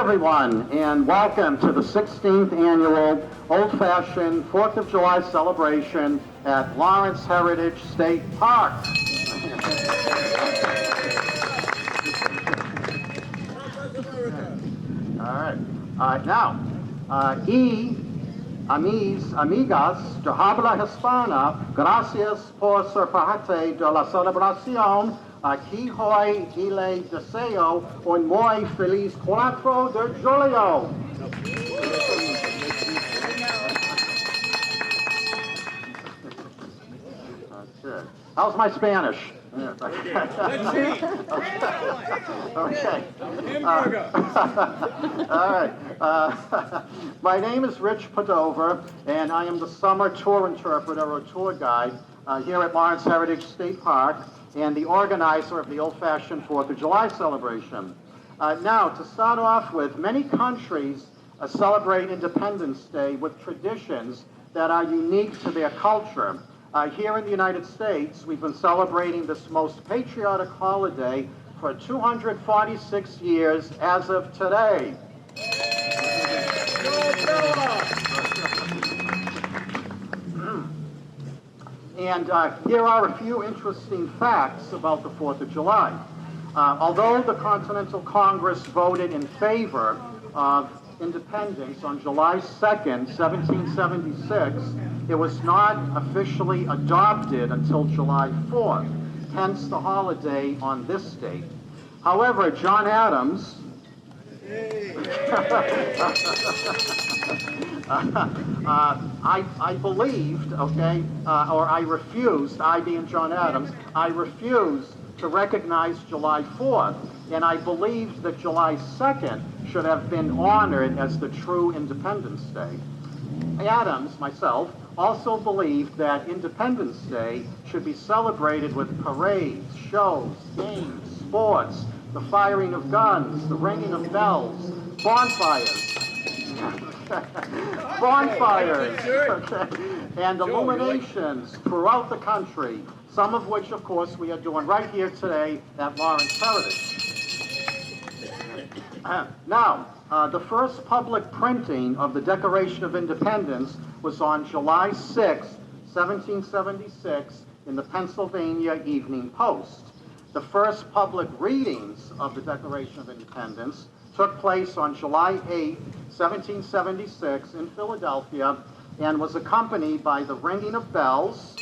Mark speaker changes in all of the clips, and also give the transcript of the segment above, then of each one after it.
Speaker 1: everyone, and welcome to the 16th annual old-fashioned 4th of July celebration at Lawrence Heritage State Park. All right. Now, amigas de habla hispana, gracias por ser parte de la celebración. Aquí hoy y le deseo un muy feliz 4 de julio. Good. How's my Spanish?
Speaker 2: Let's see.
Speaker 1: Okay. All right. My name is Rich Padover, and I am the summer tour interpreter or tour guide here at Lawrence Heritage State Park and the organizer of the old-fashioned 4th of July celebration. Now, to start off with, many countries celebrate Independence Day with traditions that are unique to their culture. Here in the United States, we've been celebrating this most patriotic holiday for 246 years as of today. And here are a few interesting facts about the 4th of July. Although the Continental Congress voted in favor of independence on July 2nd, 1776, it was not officially adopted until July 4th, hence the holiday on this date. However, John Adams I believed, okay, or I refused, I being John Adams, I refused to recognize July 4th, and I believed that July 2nd should have been honored as the true Independence Day. Adams, myself, also believed that Independence Day should be celebrated with parades, shows, games, sports, the firing of guns, the ringing of bells, bonfires, and illuminations throughout the country, some of which, of course, we are doing right here today at Lawrence Heritage. Now, the first public printing of the Declaration of Independence was on July 6, 1776, in the Pennsylvania Evening Post. The first public readings of the Declaration of Independence took place on July 8, 1776, in Philadelphia, and was accompanied by the ringing of bells,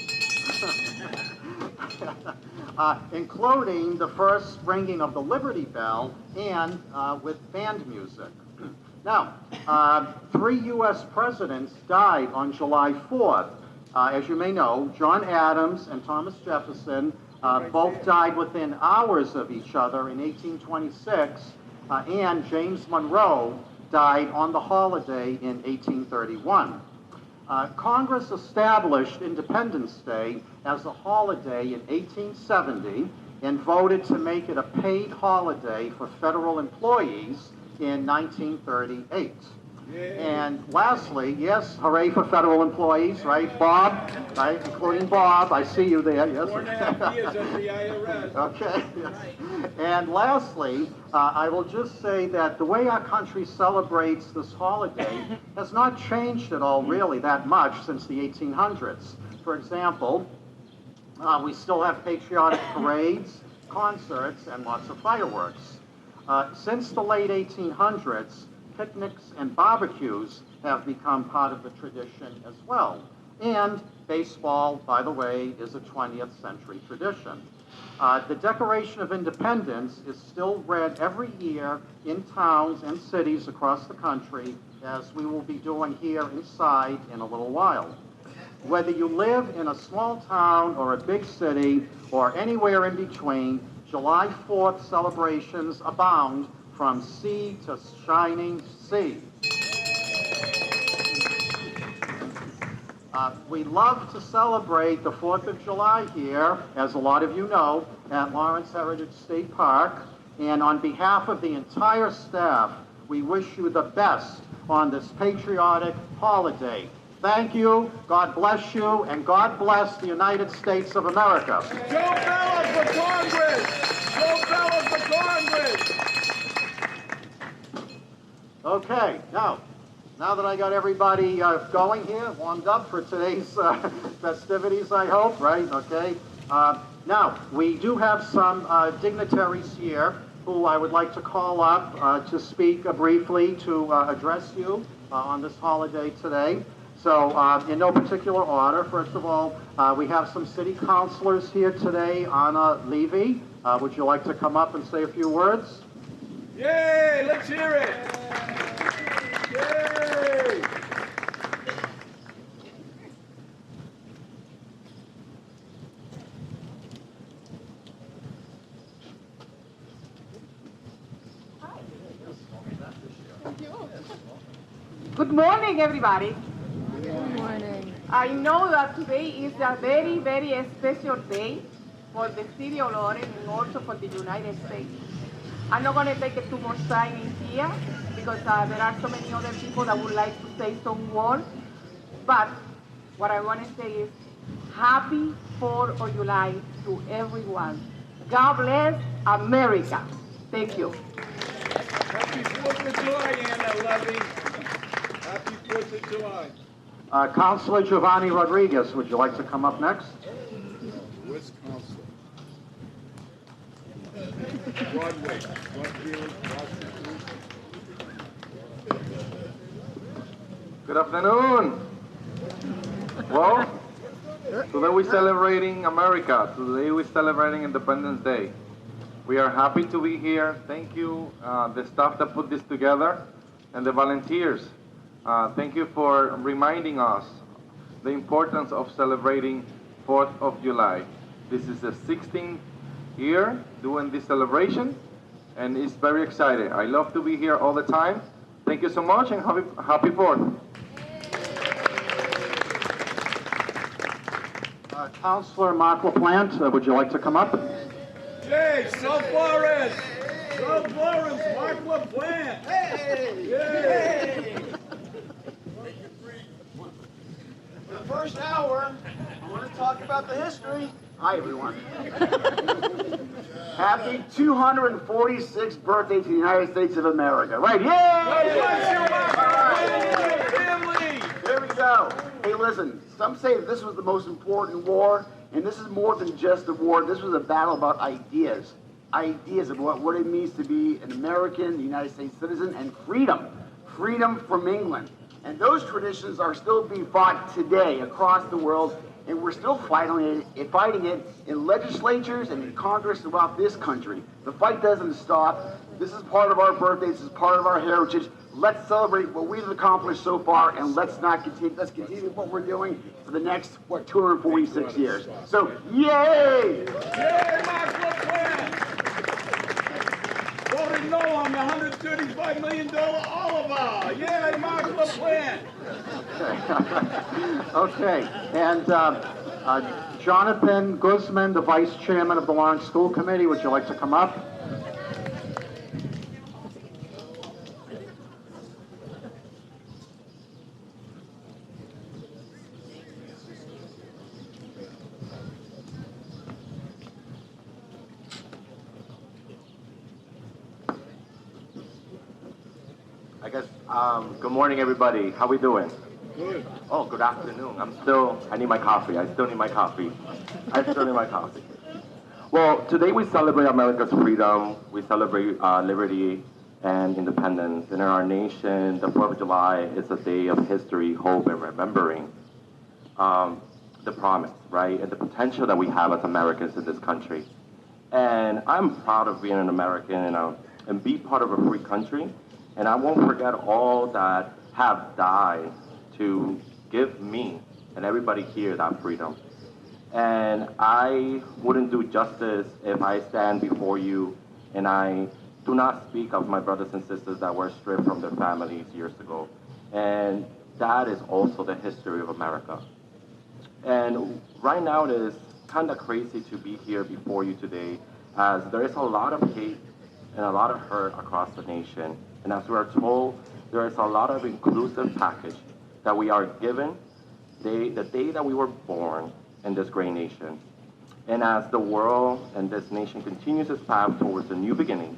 Speaker 1: including the first ringing of the Liberty Bell, and with band music. Now, 3 U.S. presidents died on July 4th. As you may know, John Adams and Thomas Jefferson both died within hours of each other in 1826, and James Monroe died on the holiday in 1831. Congress established Independence Day as a holiday in 1870 and voted to make it a paid holiday for federal employees in 1938. And lastly, yes, hooray for federal employees, right? Bob, right? Including Bob, I see you there, yes.
Speaker 2: 4.5 years under the IRS.
Speaker 1: Okay, yes. And lastly, I will just say that the way our country celebrates this holiday has not changed at all really that much since the 1800s. For example, we still have patriotic parades, concerts, and lots of fireworks. Since the late 1800s, picnics and barbecues have become part of the tradition as well. And baseball, by the way, is a 20th century tradition. The Declaration of Independence is still read every year in towns and cities across the country, as we will be doing here inside in a little while. Whether you live in a small town or a big city or anywhere in between, July 4th celebrations abound from sea to shining sea. We love to celebrate the 4th of July here, as a lot of you know, at Lawrence Heritage State Park. And on behalf of the entire staff, we wish you the best on this patriotic holiday. Thank you, God bless you, and God bless the United States of America.
Speaker 2: Joe Bella for Congress! Joe Bella for Congress!
Speaker 1: Okay, now that I got everybody going here, warmed up for today's festivities, I hope, right? Okay. Now, we do have some dignitaries here who I would like to call up to speak briefly to address you on this holiday today. So, in no particular order, first of all, we have some city councilors here today. Anna Levy, would you like to come up and say a few words?
Speaker 2: Yay! Let's hear it! Yay!
Speaker 3: Good morning, everybody.
Speaker 4: Good morning.
Speaker 3: I know that today is a very, very special day for the city of Lawrence and also for the United States. I'm not going to take too much time in here because there are so many other people that would like to say some words. But what I want to say is happy 4th of July to everyone. God bless America. Thank you.
Speaker 2: Happy 4th of July, Anna Levy. Happy 4th of July.
Speaker 1: Councilor Giovanni Rodriguez, would you like to come up next?
Speaker 2: Wisconsin. Broadway. Broadfield, Washington.
Speaker 5: Good afternoon. Well, today we're celebrating America. Today we're celebrating Independence Day. We are happy to be here. Thank you, the staff that put this together, and the volunteers. Thank you for reminding us the importance of celebrating 4th of July. This is the 16th year doing this celebration, and it's very exciting. I love to be here all the time. Thank you so much, and happy 4th.
Speaker 1: Councilor Mark LaPlante, would you like to come up?
Speaker 2: Yay! South Lawrence! South Lawrence, Mark LaPlante! Hey! Yay!
Speaker 6: For the first hour, I want to talk about the history. Hi, everyone. Happy 246th birthday to the United States of America. Right, yay!
Speaker 2: God bless you, Mark
Speaker 6: All right.
Speaker 2: LaPlante, family!
Speaker 6: Here we go. Hey, listen, some say that this was the most important war, and this is more than just a war. This was a battle about ideas. Ideas about what it means to be an American, United States citizen, and freedom. Freedom from England. And those traditions are still being fought today across the world, and we're still fighting it in legislatures and in Congress throughout this country. The fight doesn't stop. This is part of our birthday. This is part of our heritage. Let's celebrate what we've accomplished so far, and let's continue what we're doing for the next, 246 years. So, yay!
Speaker 2: Yay, Mark LaPlante! Voted no on the $135 million Oliver! Yay, Mark LaPlante!
Speaker 1: Okay, and Jonathan Guzman, the Vice Chairman of the Lawrence School Committee, would you like to come up?
Speaker 5: Good morning, everybody. How we doing?
Speaker 2: Good.
Speaker 5: Oh, good afternoon. I need my coffee. I still need my coffee. Well, today we celebrate America's freedom. We celebrate liberty and independence. And in our nation, the 4th of July is a day of history, hope, and remembering the promise, right? And the potential that we have as Americans in this country. And I'm proud of being an American and be part of a free country. And I won't forget all that have died to give me and everybody here that freedom. And I wouldn't do justice if I stand before you and I do not speak of my brothers and sisters that were stripped from their families years ago. And that is also the history of America. And right now it is kind of crazy to be here before you today, as there is a lot of hate and a lot of hurt across the nation. And as we are told, there is a lot of inclusive package that we are given the day that we were born in this great nation. And as the world and this nation continues its path towards the new beginnings,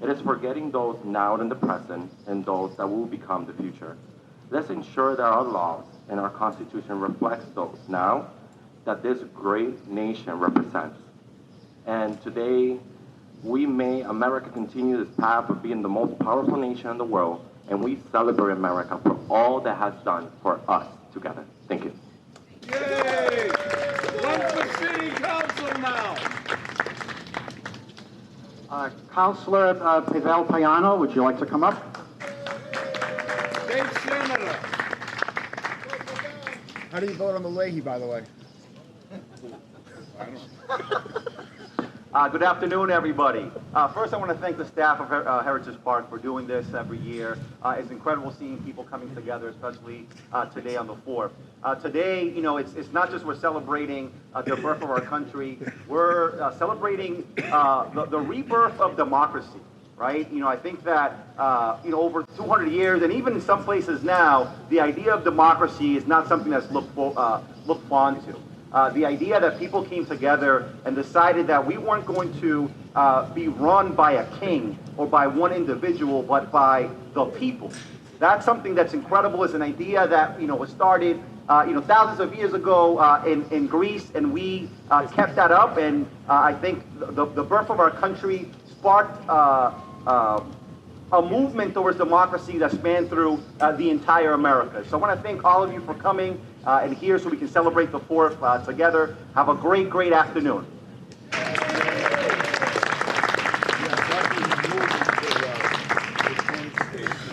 Speaker 5: It is forgetting those now in the present and those that will become the future. Let's ensure that our laws and our Constitution reflects those now that this great nation represents. And today, America continue this path of being the most powerful nation in the world, and we celebrate America for all that has done for us together. Thank you.
Speaker 2: Yay! One for city council now.
Speaker 1: Councilor Pavel Payano, would you like to come up?
Speaker 2: State senator.
Speaker 7: How do you vote on the Leahy, by the way?
Speaker 8: Good afternoon, everybody. First, I want to thank the staff of Heritage Park for doing this every year. It's incredible seeing people coming together, especially today on the 4th. Today, you know, it's not just we're celebrating the birth of our country, we're celebrating the rebirth of democracy, right? You know, I think that, you know, over 200 years, and even in some places now, the idea of democracy is not something that's looked fond to. The idea that people came together and decided that we weren't going to be run by a king or by one individual, but by the people. That's something that's incredible. It's an idea that, you know, was started, you know, thousands of years ago in Greece, and we kept that up. And I think the birth of our country sparked a movement towards democracy that spanned through the entire America. So I want to thank all of you for coming and here so we can celebrate the 4th together. Have a great, great afternoon.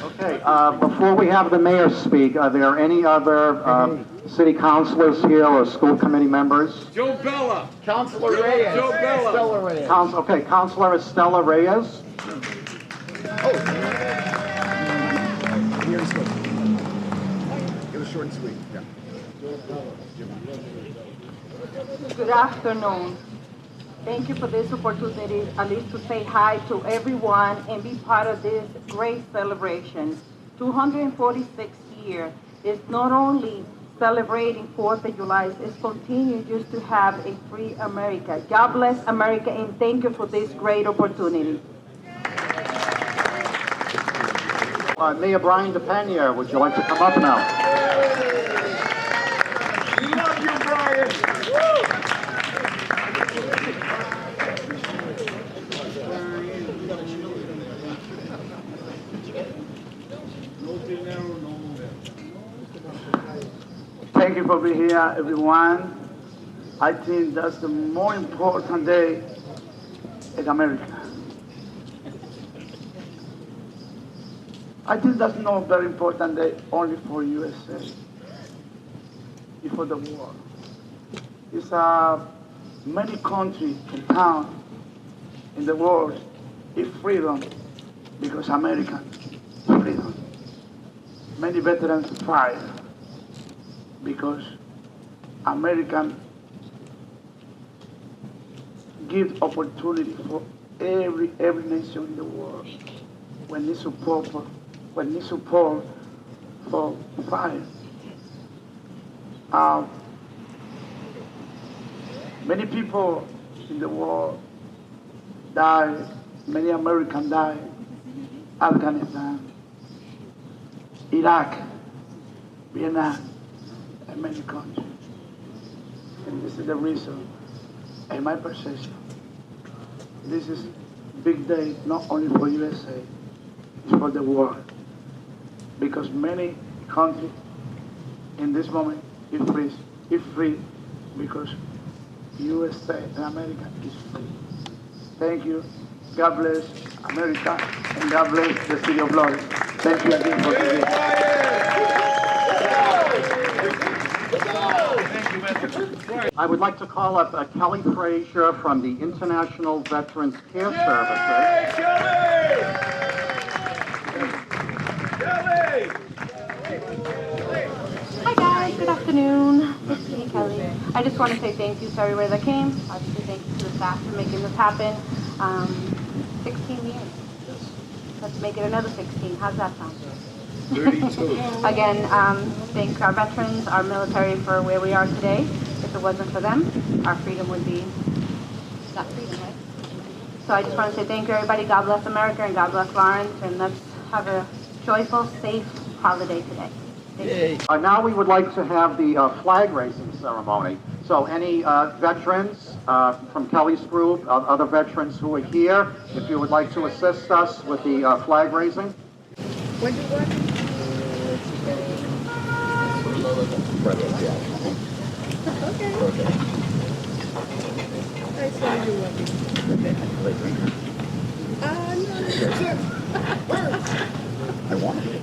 Speaker 1: Okay, before we have the mayor speak, are there any other city councilors here or school committee members?
Speaker 2: Joe Bella.
Speaker 7: Councilor Reyes.
Speaker 2: Joe Bella.
Speaker 7: Stella Reyes.
Speaker 1: Okay, Councilor Estella Reyes.
Speaker 7: Here's good. It was short and sweet. Yeah.
Speaker 3: Good afternoon. Thank you for this opportunity, at least to say hi to everyone and be part of this great celebration. 246 years is not only celebrating 4th of July, it's continuing just to have a free America. God bless America, and thank you for this great opportunity.
Speaker 1: Mayor Brian DePena, would you like to come up now?
Speaker 2: We love you, Brian.
Speaker 9: Thank you for being here, everyone. I think that's the more important day in America. I think that's not a very important day only for USA, it's for the world. It's many countries and towns in the world is freedom because American freedom. Many veterans fight because American give opportunity for every nation in the world when they support for fight. Many people in the world died, many Americans died, Afghanistan, Iraq, Vietnam, and many countries. And this is the reason, in my perception, this is big day not only for USA, it's for the world. Because many countries in this moment is free because USA and America is free. Thank you. God bless America and God bless the city of Florida. Thank you again for being here.
Speaker 1: I would like to call up Kelly Frazier from the International Veterans Care Services.
Speaker 10: Hi guys, good afternoon. It's me, Kelly. I just want to say thank you to everybody that came. Obviously, thank you to the staff for making this happen. 16 years. Let's make it another 16. How's that sound?
Speaker 2: 32.
Speaker 10: Again, thank our veterans, our military for where we are today. If it wasn't for them, our freedom would be not freedom, right? So I just want to say thank you, everybody. God bless America and God bless Lawrence, and let's have a joyful, safe holiday today. Thank you.
Speaker 1: Now we would like to have the flag raising ceremony. So any veterans from Kelly's group, other veterans who are here, if you would like to assist us with the flag raising.
Speaker 4: When do you want? Okay. I saw you working. No.
Speaker 7: I want it.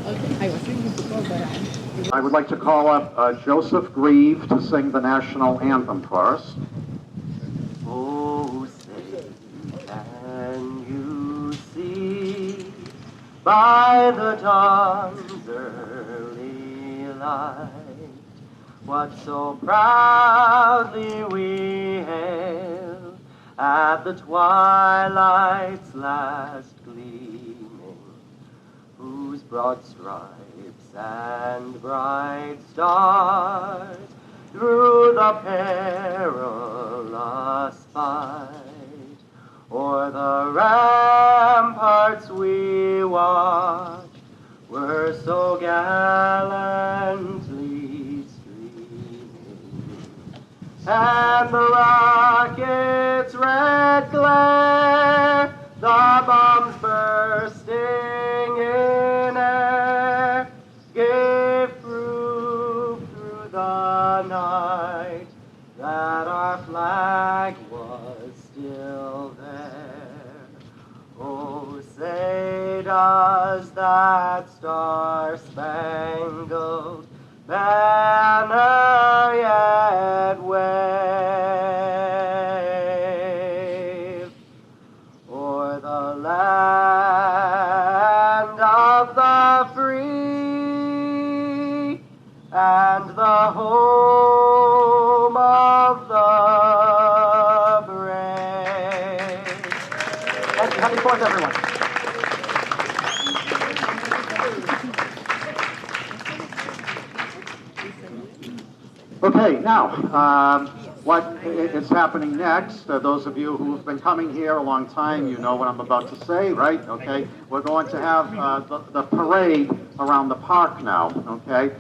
Speaker 4: Okay. I was thinking before, but
Speaker 1: I would like to call up Joseph Grieve to sing the national anthem for us.
Speaker 5: Oh, say, can you see by the dawn's early light what so proudly we hailed at the twilight's last gleaming, whose broad stripes and bright stars through the perilous fight o'er the ramparts we watched were so gallantly streaming, and the rocket's red glare, the bombs bursting in air, gave proof through the night that our flag was still there. Oh, say does that star-spangled banner yet wave o'er the land of the free and the home of the brave.
Speaker 1: Happy 4th, everyone. Okay, now, what is happening next? Those of you who have been coming here a long time, you know what I'm about to say, right? Okay, we're going to have the parade around the park now, okay?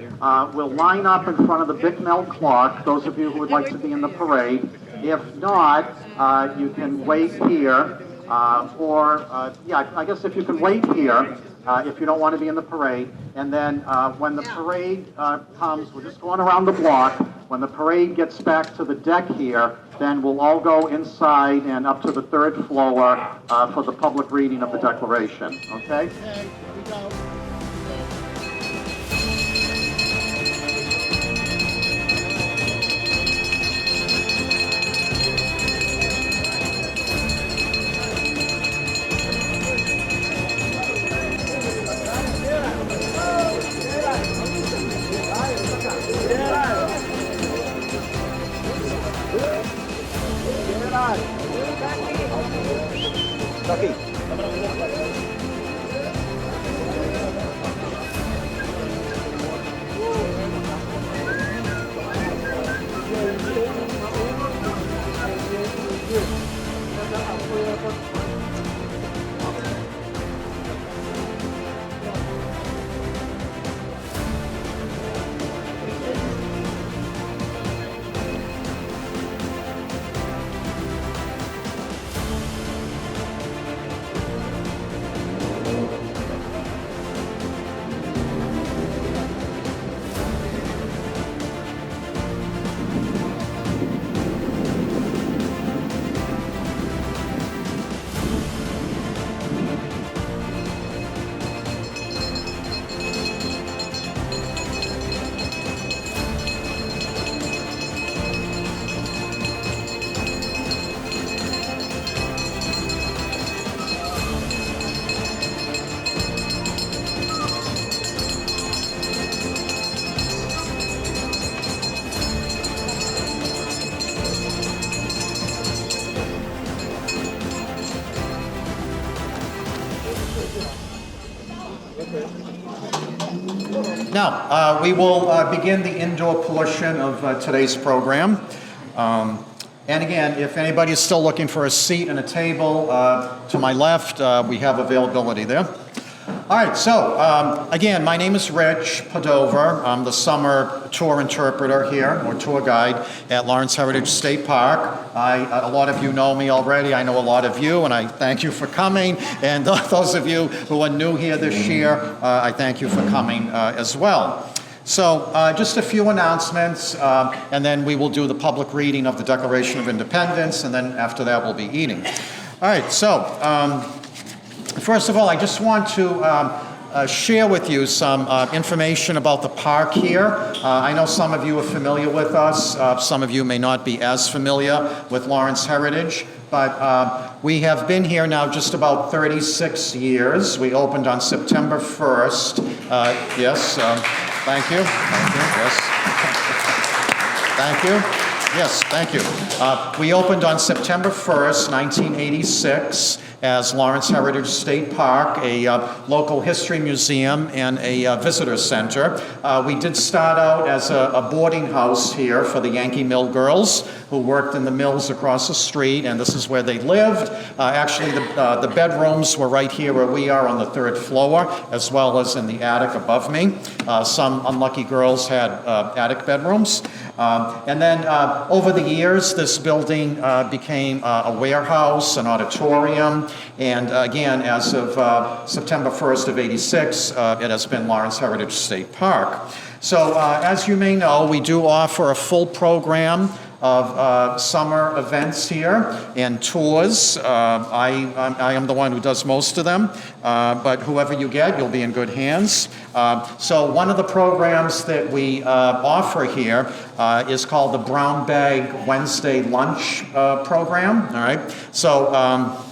Speaker 1: We'll line up in front of the Bicknell clock, those of you who would like to be in the parade. If not, you can wait here, I guess if you can wait here, if you don't want to be in the parade. And then when the parade comes, we're just going around the block. When the parade gets back to the deck here, then we'll all go inside and up to the 3rd floor for the public reading of the Declaration, okay?
Speaker 7: Here we go. Now, we will begin the indoor portion of today's program.
Speaker 1: And again, if anybody's still looking for a seat and a table, to my left, we have availability there. All right, so again, my name is Rich Padover. I'm the summer tour interpreter here, or tour guide at Lawrence Heritage State Park. A lot of you know me already. I know a lot of you, and I thank you for coming. And those of you who are new here this year, I thank you for coming as well. So just a few announcements, and then we will do the public reading of the Declaration of Independence, and then after that we'll be eating. All right, so first of all, I just want to share with you some information about the park here. I know some of you are familiar with us. Some of you may not be as familiar with Lawrence Heritage, but we have been here now just about 36 years. We opened on September 1st. Yes, thank you. Thank you. Yes. Thank you. Yes, thank you. We opened on September 1st, 1986, as Lawrence Heritage State Park, a local history museum and a visitor center. We did start out as a boarding house here for the Yankee Mill girls who worked in the mills across the street, and this is where they lived. Actually, the bedrooms were right here where we are on the 3rd floor, as well as in the attic above me. Some unlucky girls had attic bedrooms. And then over the years, this building became a warehouse, an auditorium, and again, as of September 1st of '86, it has been Lawrence Heritage State Park. So as you may know, we do offer a full program of summer events here and tours. I am the one who does most of them, but whoever you get, you'll be in good hands. So one of the programs that we offer here is called the Brown Bag Wednesday Lunch program. All right. So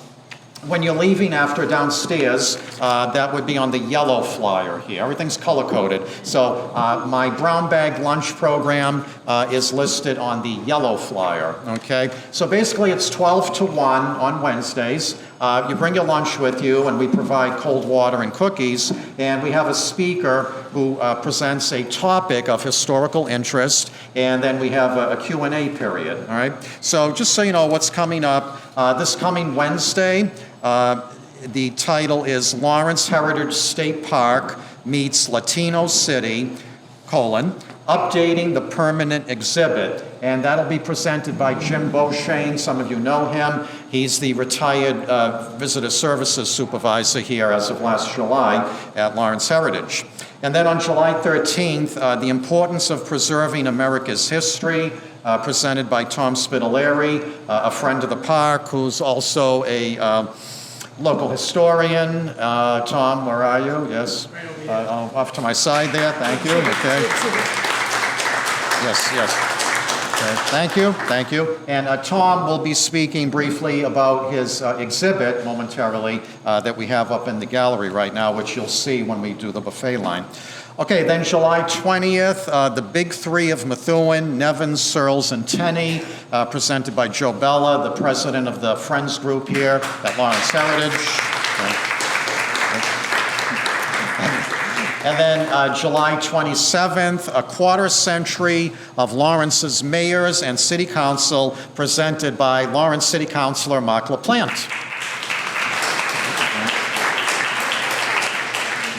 Speaker 1: when you're leaving after downstairs, that would be on the yellow flyer here. Everything's color-coded. So my brown bag lunch program is listed on the yellow flyer, okay? So basically it's 12 to 1 on Wednesdays. You bring your lunch with you, and we provide cold water and cookies, and we have a speaker who presents a topic of historical interest, and then we have a Q&A period, all right? So just so you know what's coming up, this coming Wednesday, the title is Lawrence Heritage State Park meets Latino City, updating the permanent exhibit. And that'll be presented by Jim Beauchesne. Some of you know him. He's the retired visitor services supervisor here as of last July at Lawrence Heritage. And then on July 13th, the importance of preserving America's history, presented by Tom Spitaleri, a friend of the park who's also a local historian. Tom, where are you? Yes. Off to my side there. Thank you. Okay. Yes, yes. Okay. Thank you. Thank you. And Tom will be speaking briefly about his exhibit momentarily that we have up in the gallery right now, which you'll see when we do the buffet line. Okay, then July 20th, the Big Three of Methuen, Nevins, Searles, and Tenney, presented by Joe Bella, the president of the Friends Group here at Lawrence Heritage. And then July 27th, a quarter century of Lawrence's mayors and city council, presented by Lawrence City Councilor Mark LaPlante.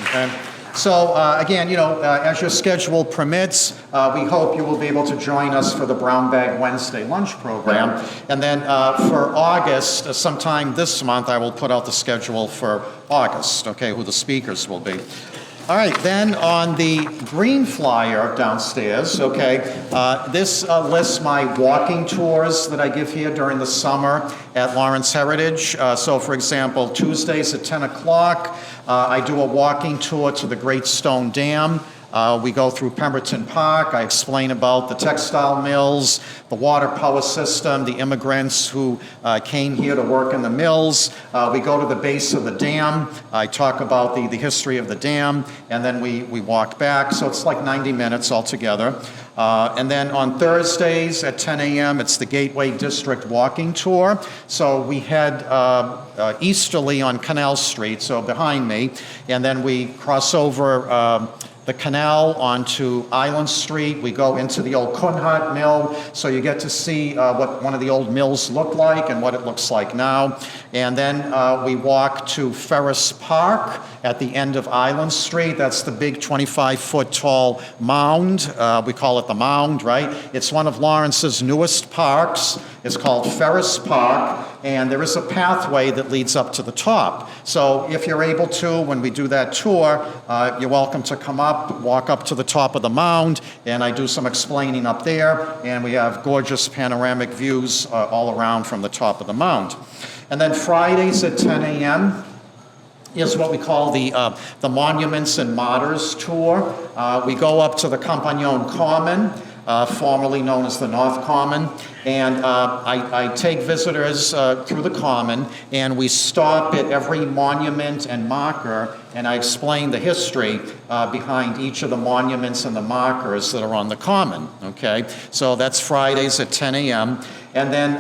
Speaker 1: Okay. So again, you know, as your schedule permits, we hope you will be able to join us for the Brown Bag Wednesday lunch program. And then for August, sometime this month, I will put out the schedule for August, okay, who the speakers will be. All right, then on the green flyer downstairs, okay, this lists my walking tours that I give here during the summer at Lawrence Heritage. So for example, Tuesdays at 10 o'clock, I do a walking tour to the Great Stone Dam. We go through Pemberton Park. I explain about the textile mills, the water power system, the immigrants who came here to work in the mills. We go to the base of the dam. I talk about the history of the dam, and then we walk back. So it's like 90 minutes altogether. And then on Thursdays at 10 a.m., it's the Gateway District walking tour. So we head easterly on Canal Street, so behind me, and then we cross over the canal onto Island Street. We go into the old Kunhut mill, so you get to see what one of the old mills looked like and what it looks like now. And then we walk to Ferris Park at the end of Island Street. That's the big 25-foot tall mound. We call it the Mound, right? It's one of Lawrence's newest parks. It's called Ferris Park, and there is a pathway that leads up to the top. So if you're able to, when we do that tour, you're welcome to come up, walk up to the top of the mound, and I do some explaining up there, and we have gorgeous panoramic views all around from the top of the mound. And then Fridays at 10 a.m. is what we call the Monuments and Martyrs Tour. We go up to the Campagnon Common, formerly known as the North Common, and I take visitors through the Common, and we stop at every monument and marker, and I explain the history behind each of the monuments and the markers that are on the Common, okay? So that's Fridays at 10 a.m. And then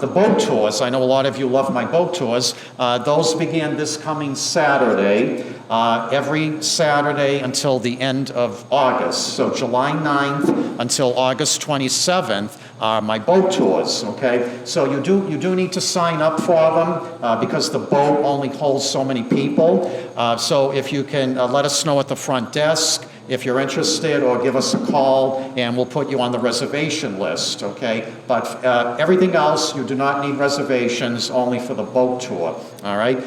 Speaker 1: the boat tours, I know a lot of you love my boat tours, those begin this coming Saturday, every Saturday until the end of August. So July 9th until August 27th are my boat tours, okay? So you do need to sign up for them because the boat only holds so many people. So if you can let us know at the front desk if you're interested, or give us a call and we'll put you on the reservation list, okay? But everything else, you do not need reservations, only for the boat tour, all right?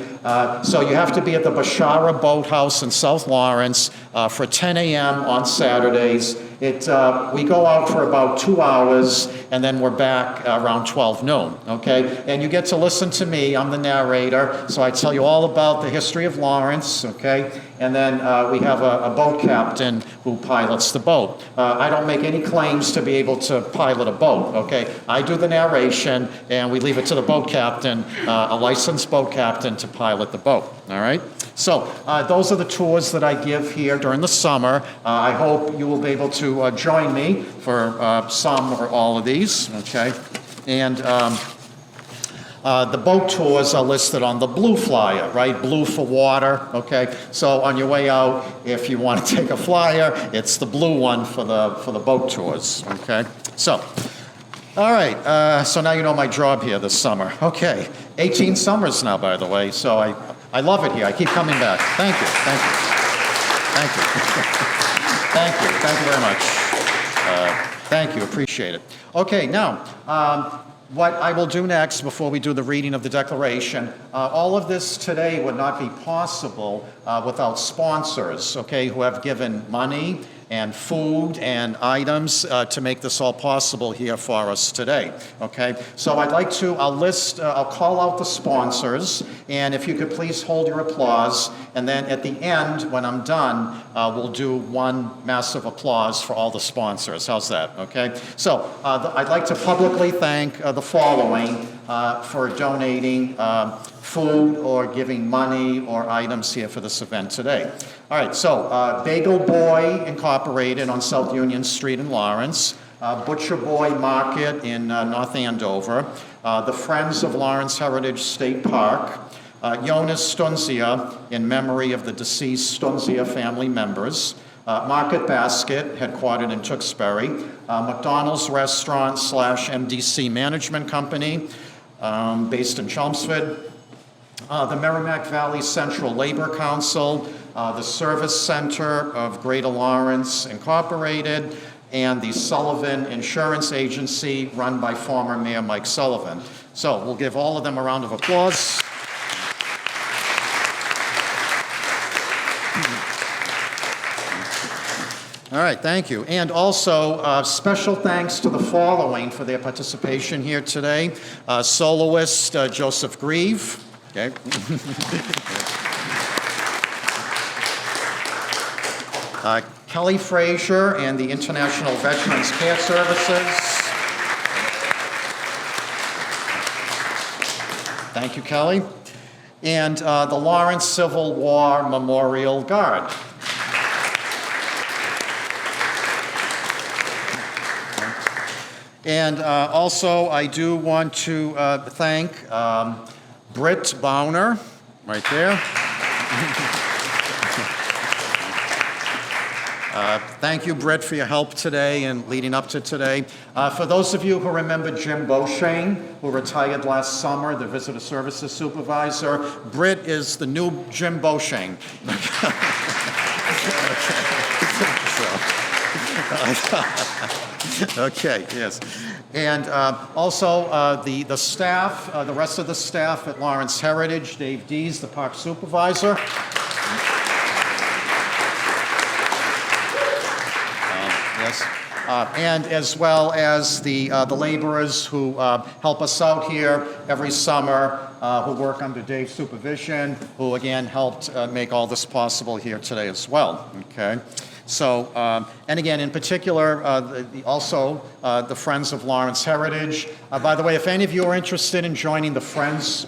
Speaker 1: So you have to be at the Bashara Boathouse in South Lawrence for 10 a.m. on Saturdays. We go out for about 2 hours, and then we're back around 12 noon, okay? And you get to listen to me. I'm the narrator, so I tell you all about the history of Lawrence, okay? And then we have a boat captain who pilots the boat. I don't make any claims to be able to pilot a boat, okay? I do the narration, and we leave it to the boat captain, a licensed boat captain, to pilot the boat, all right? So those are the tours that I give here during the summer. I hope you will be able to join me for some or all of these, okay? And the boat tours are listed on the blue flyer, right? Blue for water, okay? So on your way out, if you want to take a flyer, it's the blue one for the boat tours, okay? So, all right, so now you know my job here this summer. Okay, 18 summers now, by the way, so I love it here. I keep coming back. Thank you, thank you. Thank you. Thank you very much. Thank you, appreciate it. Okay, now, what I will do next before we do the reading of the Declaration, all of this today would not be possible without sponsors, okay, who have given money and food and items to make this all possible here for us today, okay? So I'll call out the sponsors, and if you could please hold your applause, and then at the end, when I'm done, we'll do one massive applause for all the sponsors. How's that, okay? So I'd like to publicly thank the following for donating food or giving money or items here for this event today. All right, so Bagel Boy Incorporated on South Union Street in Lawrence, Butcher Boy Market in North Andover, the Friends of Lawrence Heritage State Park, Jonas Stunzia in memory of the deceased Stunzia family members, Market Basket, headquartered in Tewksbury, McDonald's Restaurant / MDC Management Company, based in Chelmsford, the Merrimack Valley Central Labor Council, the Service Center of Greater Lawrence Incorporated, and the Sullivan Insurance Agency run by former Mayor Mike Sullivan. So we'll give all of them a round of applause. All right, thank you. And also, special thanks to the following for their participation here today. Soloist Joseph Grieve. Okay. Kelly Frazier and the International Veterans Care Services. Thank you, Kelly. And the Lawrence Civil War Memorial Guard. And also, I do want to thank Britt Bowner, right there. Thank you, Britt, for your help today and leading up to today. For those of you who remember Jim Beauchesne, who retired last summer, the Visitor Services Supervisor, Britt is the new Jim Beauchesne. Okay, yes. And also the staff, the rest of the staff at Lawrence Heritage, Dave Dees, the park supervisor. Yes. And as well as the laborers who help us out here every summer, who work under Dave's supervision, who again helped make all this possible here today as well. Okay. So, and again, in particular, also the Friends of Lawrence Heritage. By the way, if any of you are interested in joining the Friends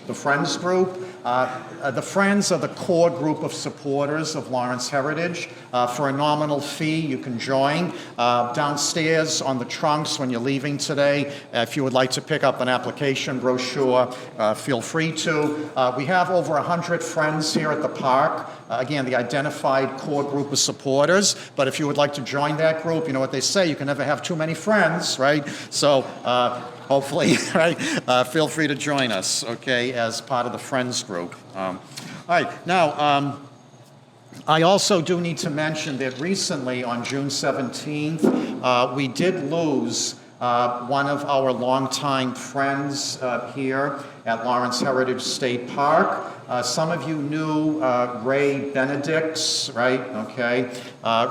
Speaker 1: group, the Friends are the core group of supporters of Lawrence Heritage. For a nominal fee, you can join. Downstairs on the trunks when you're leaving today, if you would like to pick up an application brochure, feel free to. We have over 100 friends here at the park. Again, the identified core group of supporters. But if you would like to join that group, you know what they say, you can never have too many friends, right? So hopefully, right, feel free to join us, okay, as part of the Friends group. All right, now, I also do need to mention that recently, on June 17th, we did lose one of our longtime friends here at Lawrence Heritage State Park. Some of you knew Ray Benedicts, right? Okay.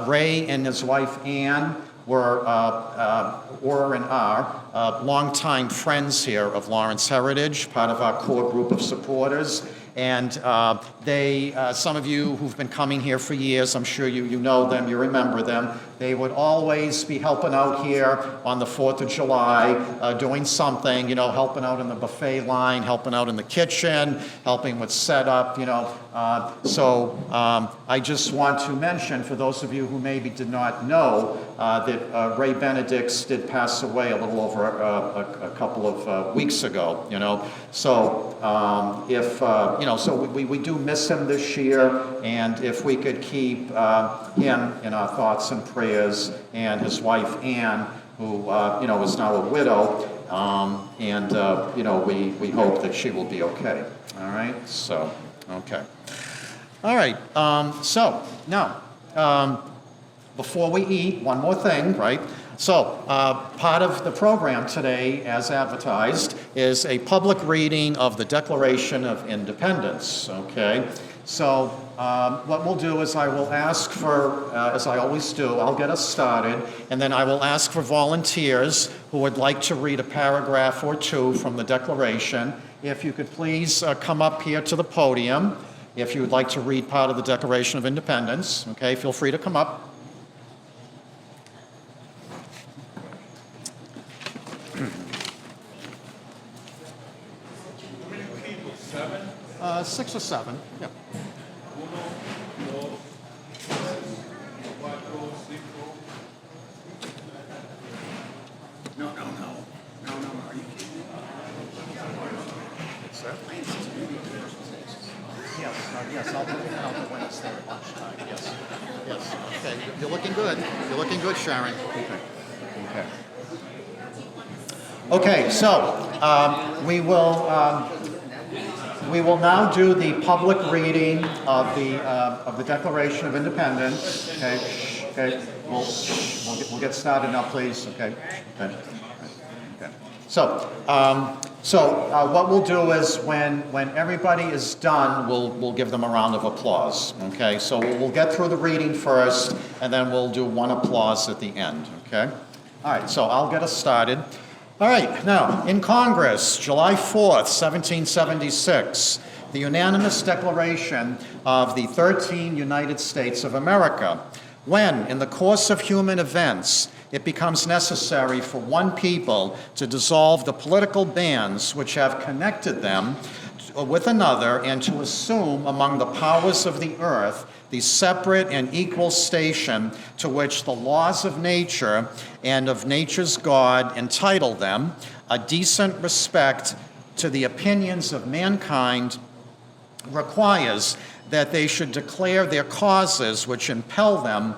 Speaker 1: Ray and his wife Ann were and are longtime friends here of Lawrence Heritage, part of our core group of supporters. And some of you who've been coming here for years, I'm sure you know them, you remember them. They would always be helping out here on the 4th of July, doing something, you know, helping out in the buffet line, helping out in the kitchen, helping with setup, you know. So I just want to mention, for those of you who maybe did not know, that Ray Benedicts did pass away a little over a couple of weeks ago, you know. So you know, so we do miss him this year, and if we could keep him in our thoughts and prayers, and his wife Ann, who you know, is now a widow, and you know, we hope that she will be okay. All right, so okay, all right. So now, before we eat, one more thing, right? So, part of the program today, as advertised, is a public reading of the Declaration of Independence, okay? So, what we'll do is I will ask for, as I always do, I'll get us started, and then I will ask for volunteers who would like to read a paragraph or two from the Declaration. If you could please come up here to the podium, if you would like to read part of the Declaration of Independence, okay? Feel free to come up.
Speaker 2: Seven?
Speaker 1: 6 or 7, yep.
Speaker 6: No, are you kidding me?
Speaker 1: Yes, I'll put it out when it's there at lunchtime, yes. Yes, okay, you're looking good. You're looking good, Sharon. Okay. Okay, so we will now do the public reading of the Declaration of Independence. Okay, okay. We'll get started now, please. Okay. Okay. So what we'll do is when everybody is done, we'll give them a round of applause. Okay. So we'll get through the reading first, and then we'll do one applause at the end. Okay. All right. So I'll get us started. All right, now, in Congress, July 4th, 1776, the unanimous declaration of the 13 United States of America, when, in the course of human events, it becomes necessary for one people to dissolve the political bands which have connected them with another and to assume among the powers of the earth the separate and equal station to which the laws of nature and of nature's God entitle them, a decent respect to the opinions of mankind requires that they should declare their causes which impel them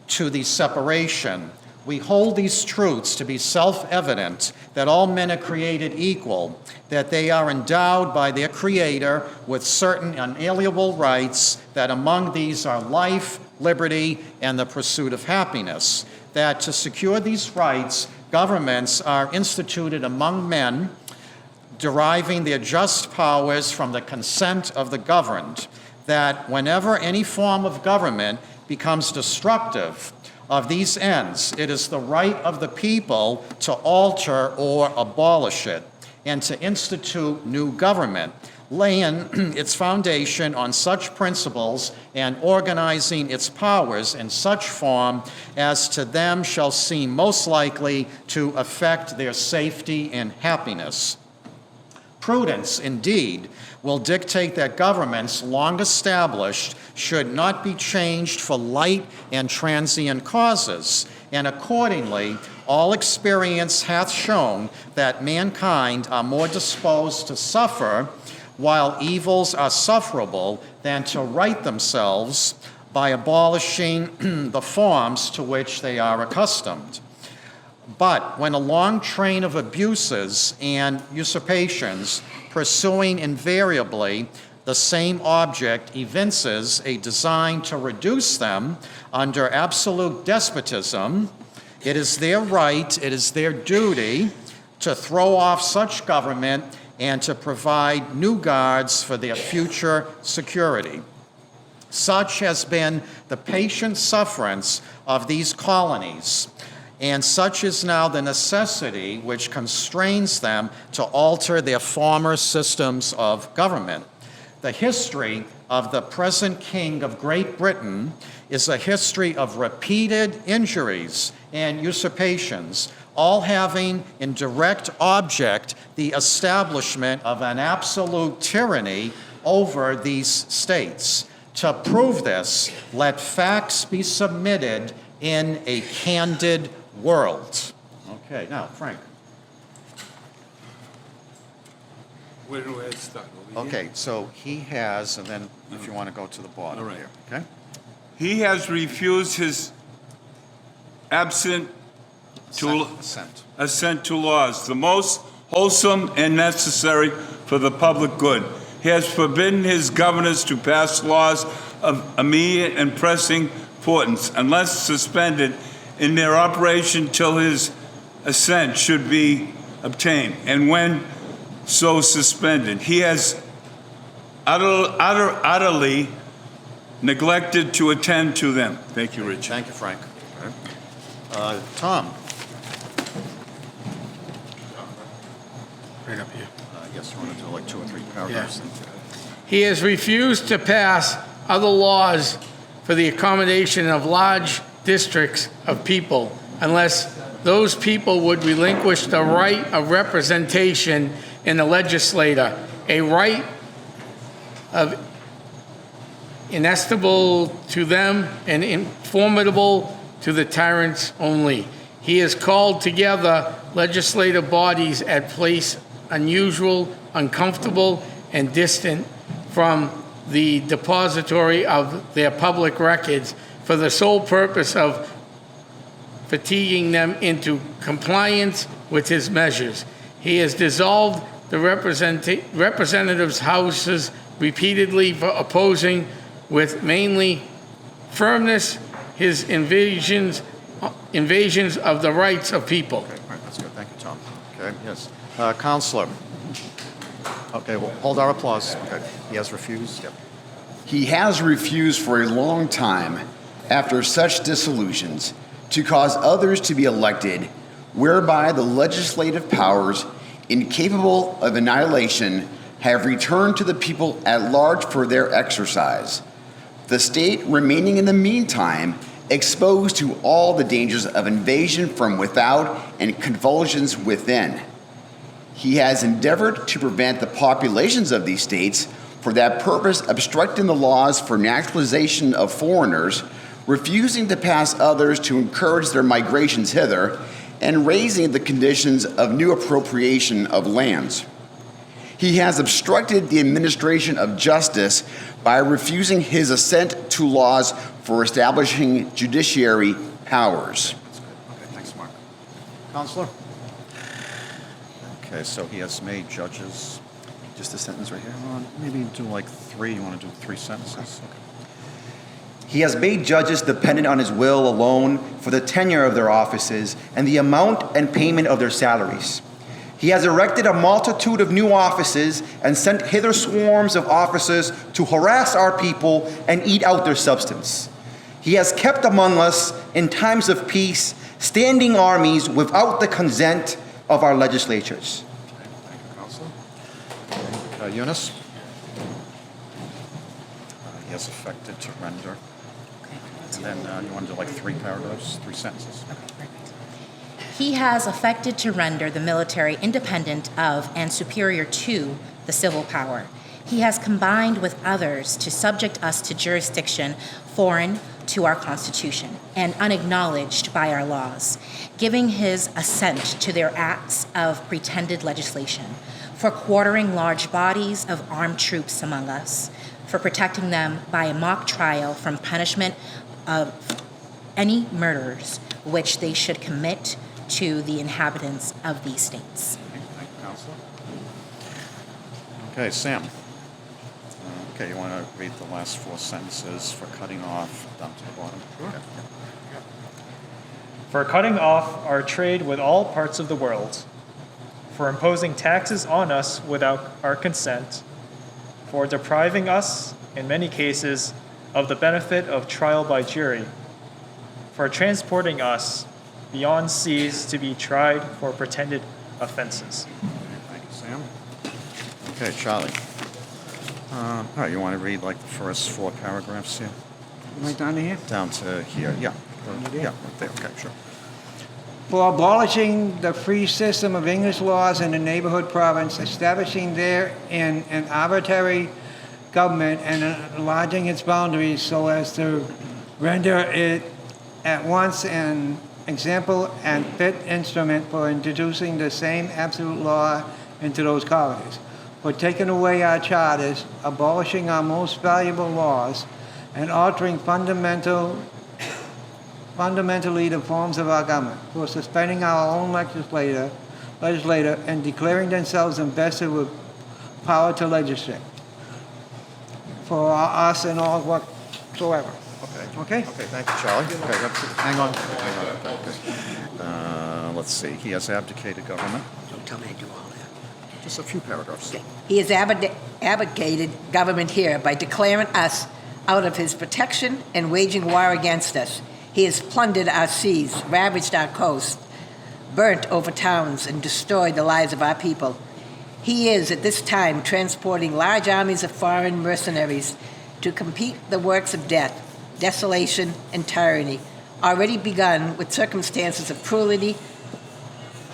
Speaker 1: to the separation. We hold these truths to be self-evident, that all men are created equal, that they are endowed by their Creator with certain unalienable rights, that among these are life, liberty, and the pursuit of happiness, that to secure these rights, governments are instituted among men, deriving their just powers from the consent of the governed, that whenever any form of government becomes destructive of these ends, it is the right of the people to alter or abolish it, and to institute new government, laying its foundation on such principles and organizing its powers in such form as to them shall seem most likely to affect their safety and happiness. Prudence, indeed, will dictate that governments long established should not be changed for light and transient causes, and accordingly, all experience hath shown that mankind are more disposed to suffer while evils are sufferable than to right themselves by abolishing the forms to which they are accustomed. But when a long train of abuses and usurpations, pursuing invariably the same object, evinces a design to reduce them under absolute despotism, it is their right, it is their duty to throw off such government and to provide new guards for their future security. Such has been the patient sufferance of these colonies, and such is now the necessity which constrains them to alter their former systems of government. The history of the present King of Great Britain is a history of repeated injuries and usurpations, all having in direct object the establishment of an absolute tyranny over these states. To prove this, let facts be submitted in a candid world. Okay, now, Frank.
Speaker 2: Where do I start? Over
Speaker 1: Okay,
Speaker 2: here?
Speaker 1: so he has, and then if you want to go to the bottom
Speaker 2: All right.
Speaker 1: here, okay?
Speaker 2: He has refused his assent to laws, the most wholesome and necessary for the public good. He has forbidden his governors to pass laws of immediate and pressing importance unless suspended in their operation till his assent should be obtained, and when so suspended, he has utterly neglected to attend to them. Thank you, Richard.
Speaker 1: Thank you, Frank. Tom?
Speaker 11: Right up here.
Speaker 1: Yes, you want to do like 2 or 3 paragraphs?
Speaker 11: He has refused to pass other laws for the accommodation of large districts of people unless those people would relinquish the right of representation in the legislature, a right of inestimable to them and informable to the tyrants only. He has called together legislative bodies at place unusual, uncomfortable, and distant from the depository of their public records for the sole purpose of fatiguing them into compliance with his measures. He has dissolved the representatives' houses repeatedly for opposing with mainly firmness his invasions of the rights of people.
Speaker 1: Okay, all right, that's good. Thank you, Tom. Okay, yes. Counselor? Okay, well, hold our applause. Okay, he has refused? Yep.
Speaker 7: He has refused for a long time, after such dissolutions, to cause others to be elected, whereby the legislative powers, incapable of annihilation, have returned to the people at large for their exercise. The state remaining in the meantime exposed to all the dangers of invasion from without and convulsions within. He has endeavored to prevent the populations of these states, for that purpose obstructing the laws for naturalization of foreigners, refusing to pass others to encourage their migrations hither, and raising the conditions of new appropriation of lands. He has obstructed the administration of justice by refusing his assent to laws for establishing judiciary powers.
Speaker 12: Okay, thanks, Mark. Counselor? Okay, so he has made judges, just a sentence right here. Maybe do like three. You want to do 3 sentences? Okay.
Speaker 7: He has made judges dependent on his will alone for the tenure of their offices and the amount and payment of their salaries. He has erected a multitude of new offices and sent hither swarms of officers to harass our people and eat out their substance. He has kept among us, in times of peace, standing armies without the consent of our legislatures.
Speaker 12: Okay, thank you, Counselor. Okay, Eunice? He has affected to render. And then you want to do like 3 paragraphs, 3 sentences.
Speaker 13: He has affected to render the military independent of and superior to the civil power. He has combined with others to subject us to jurisdiction foreign to our Constitution and unacknowledged by our laws, giving his assent to their acts of pretended legislation, for quartering large bodies of armed troops among us, for protecting them by a mock trial from punishment of any murders which they should commit to the inhabitants of these states.
Speaker 12: Thank you, Counselor. Okay, Sam. Okay, you want to read the last 4 sentences for cutting off down to the bottom? Sure. Okay.
Speaker 14: For cutting off our trade with all parts of the world, for imposing taxes on us without our consent, for depriving us, in many cases, of the benefit of trial by jury, for transporting us beyond seas to be tried for pretended offenses.
Speaker 12: Thank you, Sam. Okay, Charlie. All right, you want to read like the first 4 paragraphs here?
Speaker 15: Right down to here?
Speaker 12: Down to here, yeah. Yeah, right there, okay, sure.
Speaker 15: For abolishing the free system of English laws in the neighborhood province, establishing therein an arbitrary government and enlarging its boundaries so as to render it at once an example and fit instrument for introducing the same absolute law into those colonies, for taking away our charters, abolishing our most valuable laws, and altering fundamentally the forms of our government, for suspending our own legislator and declaring themselves invested with power to legislate for us and all whatsoever.
Speaker 12: Okay. Okay, thank you, Charlie. Okay, hang on. Okay. Let's see. He has abdicated government.
Speaker 16: Don't tell me I do all that.
Speaker 12: Just a few paragraphs.
Speaker 16: Okay. He has abdicated government here by declaring us out of his protection and waging war against us. He has plundered our seas, ravaged our coast, burnt over towns, and destroyed the lives of our people. He is, at this time, transporting large armies of foreign mercenaries to complete the works of death, desolation, and tyranny, already begun with circumstances of cruelty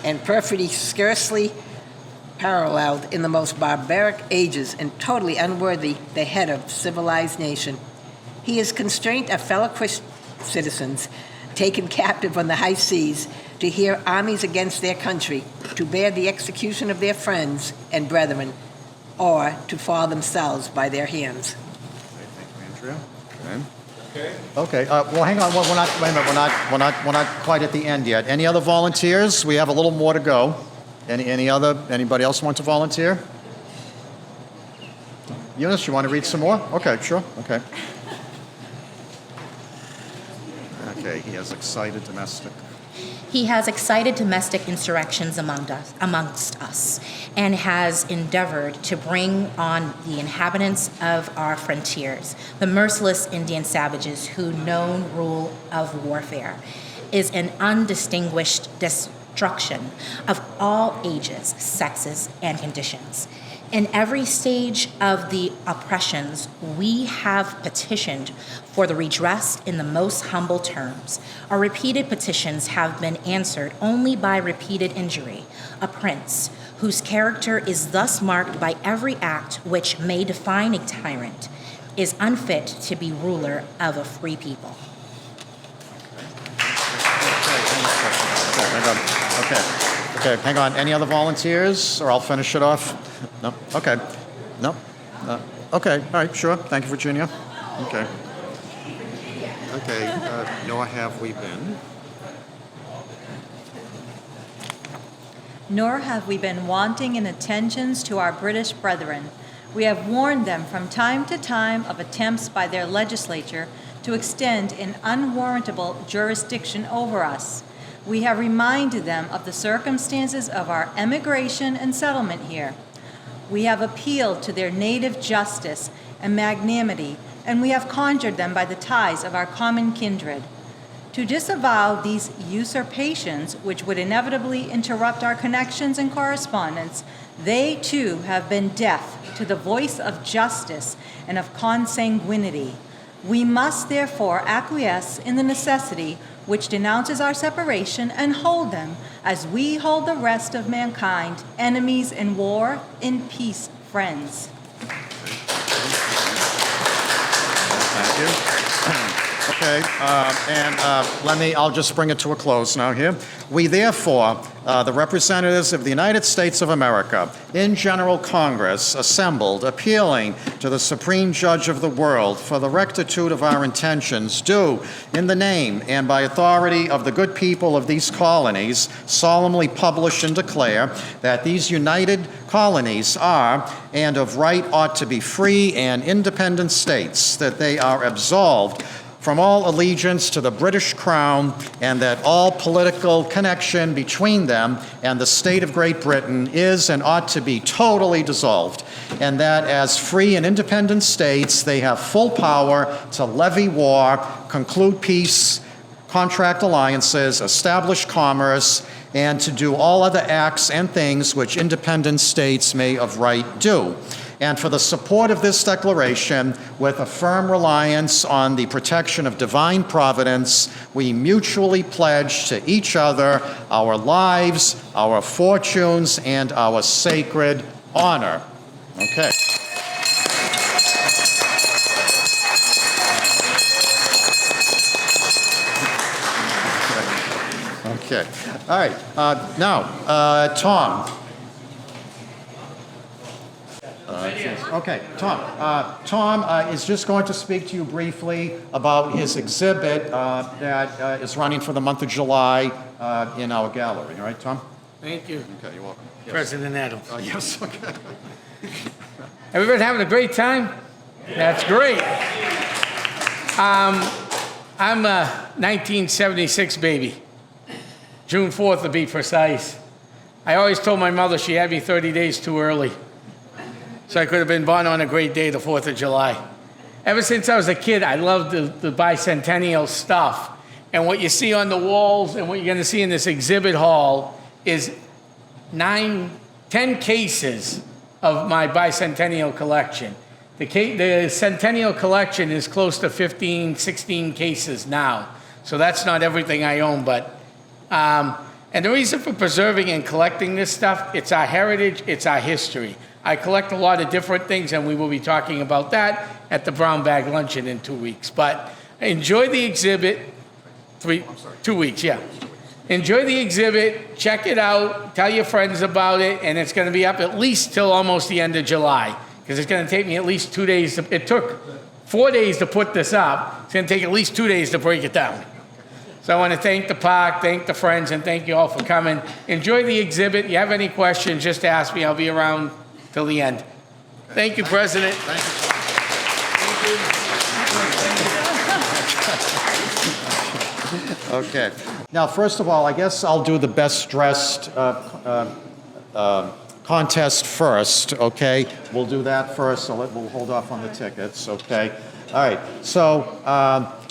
Speaker 16: and perfidy scarcely paralleled in the most barbaric ages and totally unworthy the head of civilized nation. He has constrained our fellow citizens taken captive on the high seas to hear armies against their country, to bear the execution of their friends and brethren, or to fall themselves by their hands.
Speaker 12: Thank you, Andrea. Okay. Well, hang on. Wait a minute. We're not quite at the end yet. Any other volunteers? We have a little more to go. Anybody else want to volunteer? Eunice, you want to read some more? Okay, sure. Okay. Okay. He has excited domestic.
Speaker 13: He has excited domestic insurrections amongst us and has endeavored to bring on the inhabitants of our frontiers, the merciless Indian savages who know rule of warfare, is an undistinguished destruction of all ages, sexes, and conditions. In every stage of the oppressions, we have petitioned for the redress in the most humble terms. Our repeated petitions have been answered only by repeated injury. A prince, whose character is thus marked by every act which may define a tyrant, is unfit to be ruler of a free people.
Speaker 12: Okay, hang on. Any other volunteers, or I'll finish it off? No? Okay. No? Okay, all right, sure. Thank you, Virginia. Okay. Okay, nor have we been.
Speaker 17: Nor have we been wanting in attentions to our British brethren. We have warned them from time to time of attempts by their legislature to extend an unwarrantable jurisdiction over us. We have reminded them of the circumstances of our emigration and settlement here. We have appealed to their native justice and magnanimity, and we have conjured them by the ties of our common kindred. To disavow these usurpations, which would inevitably interrupt our connections and correspondence, they too have been deaf to the voice of justice and of consanguinity. We must therefore acquiesce in the necessity which denounces our separation and hold them, as we hold the rest of mankind, enemies in war, in peace, friends.
Speaker 12: Thank you. Okay, I'll just bring it to a close now here. We therefore, the representatives of the United States of America, in General Congress, assembled, appealing to the Supreme Judge of the world for the rectitude of our intentions, do, in the name and by authority of the good people of these colonies, solemnly publish and declare that these united colonies are, and of right ought to be free and independent states, that they are absolved from all allegiance to the British Crown, and that all political connection between them and the state of Great Britain is and ought to be totally dissolved, and that as free and independent states, they have full power to levy war, conclude peace, contract alliances, establish commerce, and to do all other acts and things which independent states may of right do. And for the support of this declaration, with a firm reliance on the protection of divine providence, we mutually pledge to each other our lives, our fortunes, and our sacred honor. Okay. Okay. All right. Now, Tom. Okay, Tom. Tom is just going to speak to you briefly about his exhibit that is running for the month of July in our gallery. All right, Tom?
Speaker 11: Thank you.
Speaker 12: Okay, you're welcome. Yes.
Speaker 11: President Adams.
Speaker 12: Yes, okay.
Speaker 11: Everybody having a great time? That's great. I'm a 1976 baby. June 4th to be precise. I always told my mother she had me 30 days too early, so I could have been born on a great day, the 4th of July. Ever since I was a kid, I loved the bicentennial stuff. And what you see on the walls and what you're going to see in this exhibit hall is 10 cases of my bicentennial collection. The centennial collection is close to 15, 16 cases now. So that's not everything I own, but... and the reason for preserving and collecting this stuff, it's our heritage, it's our history. I collect a lot of different things, and we will be talking about that at the Brown Bag Luncheon in 2 weeks. But enjoy the exhibit. 2 weeks, yeah. Enjoy the exhibit, check it out, tell your friends about it, and it's going to be up at least till almost the end of July, because it's going to take me at least 2 days. It took 4 days to put this up. It's going to take at least 2 days to break it down. So I want to thank the park, thank the friends, and thank you all for coming. Enjoy the exhibit. If you have any questions, just ask me. I'll be around till the end. Thank you, President.
Speaker 12: Thank you. Okay. Now, first of all, I guess I'll do the best dressed contest first, okay? We'll do that first, so we'll hold off on the tickets, okay? All right, so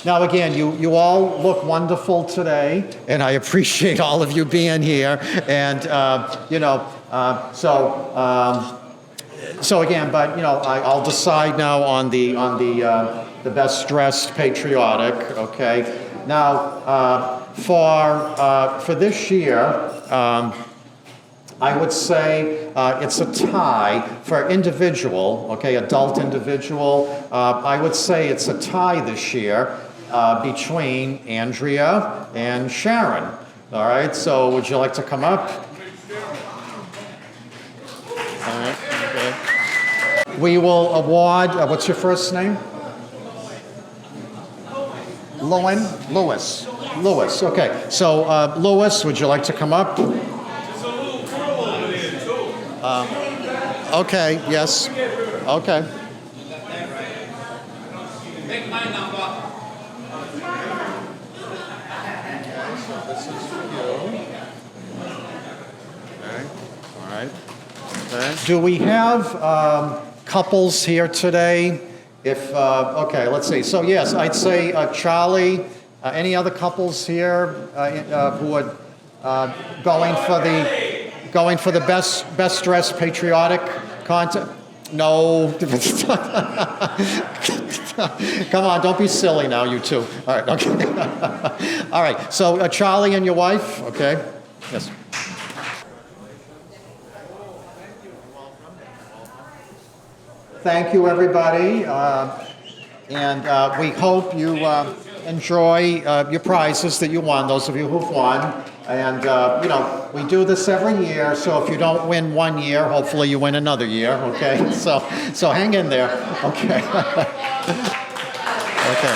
Speaker 12: now again, you all look wonderful today, and I appreciate all of you being here, and, so again, but, I'll decide now on the best dressed patriotic, okay? Now, for this year, I would say it's a tie for individual, okay, adult individual. I would say it's a tie this year between Andrea and Sharon. All right, so would you like to come up? All right, okay. We will award, what's your first name? Lewis. Lewis, okay. So, Lewis, would you like to come up? Okay, yes. Okay.
Speaker 2: Take my number.
Speaker 12: This is for you. Okay, all right. Okay. Do we have couples here today? If, okay, let's see. So yes, I'd say Charlie, any other couples here who are going for the best dressed patriotic content? No. Come on, don't be silly now, you two. All right, okay. All right, so Charlie and your wife, okay? Yes. Thank you, everybody. And we hope you enjoy your prizes that you won, those of you who've won. And, we do this every year, so if you don't win one year, hopefully you win another year, okay? So hang in there, okay? Okay.